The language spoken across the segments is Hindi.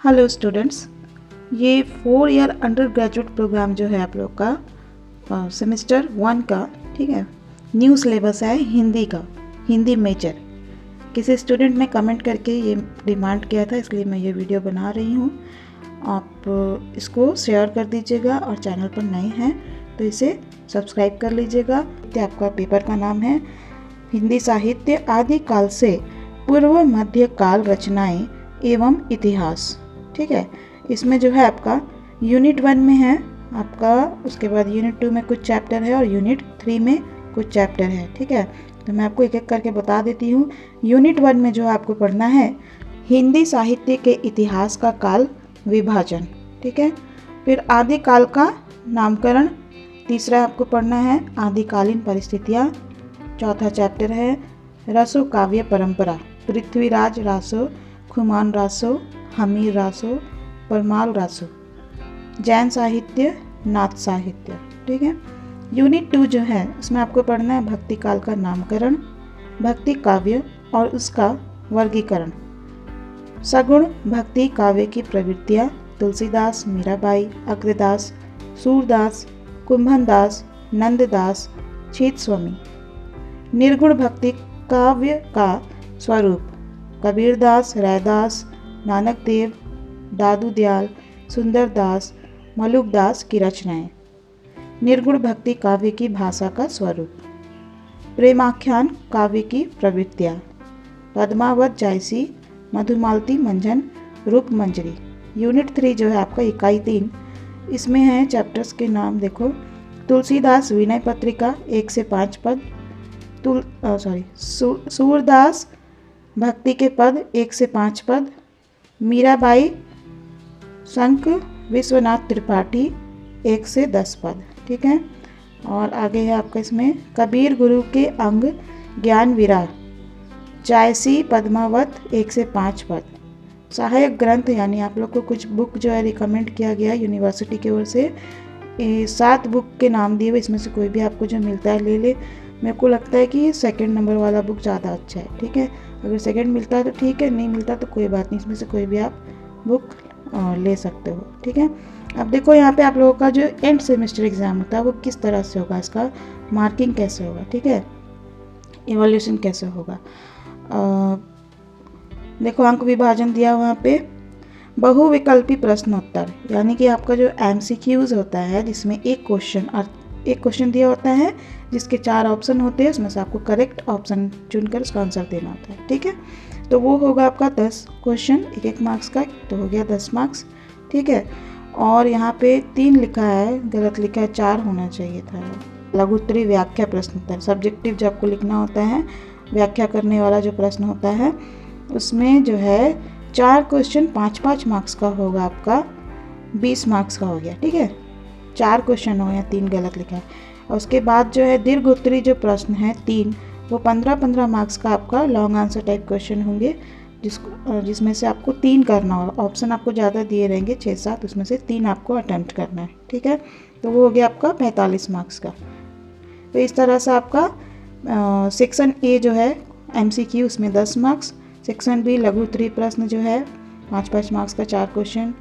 हेलो स्टूडेंट्स, ये 4 ईयर अंडर ग्रेजुएट प्रोग्राम जो है आप लोग का सेमेस्टर 1 का, ठीक है, न्यू सिलेबस है हिंदी का, हिंदी मेजर। किसी स्टूडेंट ने कमेंट करके ये डिमांड किया था, इसलिए मैं ये वीडियो बना रही हूँ। आप इसको शेयर कर दीजिएगा और चैनल पर नए हैं तो इसे सब्सक्राइब कर लीजिएगा। तो आपका पेपर का नाम है हिंदी साहित्य आदिकाल से पूर्व मध्य काल रचनाएं एवं इतिहास। ठीक है, इसमें जो है आपका यूनिट 1 में है आपका, उसके बाद यूनिट 2 में कुछ चैप्टर है और यूनिट 3 में कुछ चैप्टर है। ठीक है, तो मैं आपको एक एक करके बता देती हूँ। यूनिट 1 में जो आपको पढ़ना है हिंदी साहित्य के इतिहास का काल विभाजन। ठीक है, फिर आदिकाल का नामकरण, तीसरा आपको पढ़ना है आदिकालीन परिस्थितियाँ, चौथा चैप्टर है रसो काव्य परंपरा, पृथ्वीराज रासो, खुमान रासो, हमीर रासो, परमाल रासो, जैन साहित्य, नाथ साहित्य। ठीक है, यूनिट 2 जो है उसमें आपको पढ़ना है भक्ति काल का नामकरण, भक्ति काव्य और उसका वर्गीकरण, सगुण भक्ति काव्य की प्रवृत्तियाँ, तुलसीदास, मीराबाई, अग्रदास, सूरदास, कुंभनदास, नंददास, छेदस्वामी, निर्गुण भक्ति काव्य का स्वरूप, कबीरदास, रैदास, नानक देव, दादू दयाल, सुंदरदास, मलुकदास की रचनाएं, निर्गुण भक्ति काव्य की भाषा का स्वरूप, प्रेमाख्यान काव्य की प्रवृत्तियाँ, पद्मावत जायसी, मधुमालती मंजन, रूप मंजरी। यूनिट 3 जो है आपका इकाई 3, इसमें है चैप्टर्स के नाम देखो, तुलसीदास विनय पत्रिका 1 से 5 पद, सूरदास भक्ति के पद 1 से 5 पद, मीराबाई संक विश्वनाथ त्रिपाठी 1 से 10 पद। ठीक है, और आगे है आपका इसमें कबीर गुरु के अंग ज्ञान विराह, जायसी पद्मावत 1 से 5 पद। सहायक ग्रंथ यानी आप लोग को कुछ बुक जो है रिकमेंड किया गया यूनिवर्सिटी की ओर से, 7 बुक के नाम दिए हुए, इसमें से कोई भी आपको जो मिलता है ले ले। मेरे को लगता है कि 2nd नंबर वाला बुक ज़्यादा अच्छा है। ठीक है, अगर 2nd मिलता है तो ठीक है, नहीं मिलता तो कोई बात नहीं, इसमें से कोई भी आप बुक ले सकते हो। ठीक है, अब देखो यहाँ पे आप लोगों का जो एंड सेमेस्टर एग्ज़ाम होता है वो किस तरह से होगा, इसका मार्किंग कैसे होगा, ठीक है, इवोल्यूशन कैसे होगा। देखो अंक विभाजन दिया वहाँ पे, बहुविकल्पी प्रश्नोत्तर, यानी कि आपका जो MCQs होता है जिसमें एक क्वेश्चन दिया होता है जिसके 4 ऑप्शन होते हैं, उसमें से आपको करेक्ट ऑप्शन चुनकर उसका आंसर देना होता है। ठीक है, तो वो होगा आपका 10 क्वेश्चन, 1 मार्क्स का, तो हो गया 10 मार्क्स। ठीक है, और यहाँ पे 3 लिखा है, गलत लिखा है, 4 होना चाहिए था। लघु उत्तरी व्याख्या प्रश्नोत्तर, सब्जेक्टिव जो आपको लिखना होता है, व्याख्या करने वाला जो प्रश्न होता है, उसमें जो है 4 क्वेश्चन 5-5 मार्क्स का होगा, आपका 20 मार्क्स का हो गया। ठीक है, 4 क्वेश्चन हो गया, 3 गलत लिखा है। और उसके बाद जो है दीर्घ उत्तरी जो प्रश्न है 3, वो 15-15 मार्क्स का आपका लॉन्ग आंसर टाइप क्वेश्चन होंगे, जिसमें से आपको 3 करना होगा। ऑप्शन आपको ज़्यादा दिए रहेंगे 6-7, उसमें से 3 आपको अटेम्प्ट करना है। ठीक है, तो वो हो गया आपका 45 मार्क्स का। तो इस तरह से आपका सेक्शन ए जो है MCQ, उसमें 10 मार्क्स, सेक्शन बी लघु उत्तरी प्रश्न जो है 5-5 मार्क्स का 4 क्वेश्चन,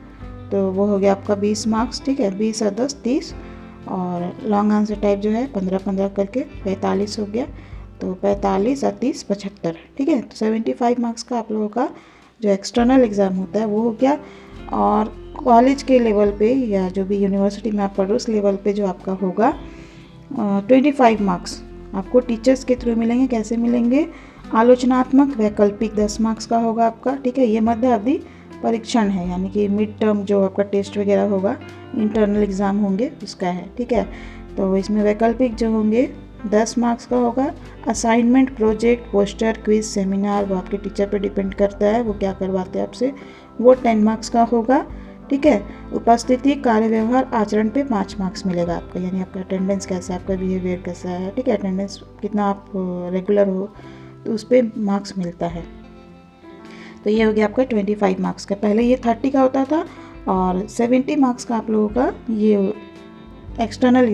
तो वो हो गया आपका 20 मार्क्स। ठीक है, 20 और 10 30, और लॉन्ग आंसर टाइप जो है 15-15 करके 45 हो गया, तो 45 और 30 75। ठीक है, तो 75 मार्क्स का आप लोगों का जो एक्सटर्नल एग्ज़ाम होता है वो हो गया। और कॉलेज के लेवल पे या जो भी यूनिवर्सिटी में आप पढ़ो उस लेवल पे जो आपका होगा 25 मार्क्स आपको टीचर्स के थ्रू मिलेंगे। कैसे मिलेंगे, आलोचनात्मक वैकल्पिक 10 मार्क्स का होगा आपका। ठीक है, ये मध्य अवधि परीक्षण है, यानी कि मिड टर्म जो आपका टेस्ट वगैरह होगा, इंटरनल एग्ज़ाम होंगे उसका है। ठीक है, तो इसमें वैकल्पिक जो होंगे 10 मार्क्स का होगा। Assignment, project, poster, quiz, seminar, वो आपके टीचर पे डिपेंड करता है वो क्या करवाते हैं आपसे, वो 10 मार्क्स का होगा। ठीक है, उपस्थिति, कार्य व्यवहार, आचरण पे 5 मार्क्स मिलेगा आपका, यानी आपका अटेंडेंस कैसा है, आपका बिहेवियर कैसा है। ठीक है, अटेंडेंस कितना आप रेगुलर हो तो उस पर मार्क्स मिलता है। तो ये हो गया आपका 25 मार्क्स का। पहले ये 30 का होता था और 70 मार्क्स का आप लोगों का ये एक्सटर्नल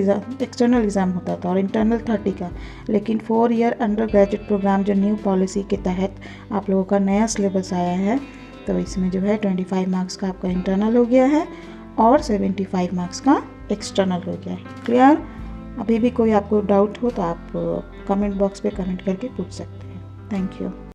एग्ज़ाम होता था, और इंटरनल 30 का। लेकिन 4 ईयर अंडर ग्रेजुएट प्रोग्राम जो न्यू पॉलिसी के तहत आप लोगों का नया सिलेबस आया है, तो इसमें जो है 25 मार्क्स का आपका इंटरनल हो गया है और 75 मार्क्स का एक्सटर्नल हो गया है। क्लियर? अभी भी कोई आपको डाउट हो तो आप कमेंट बॉक्स पे कमेंट करके पूछ सकते हैं। Thank you.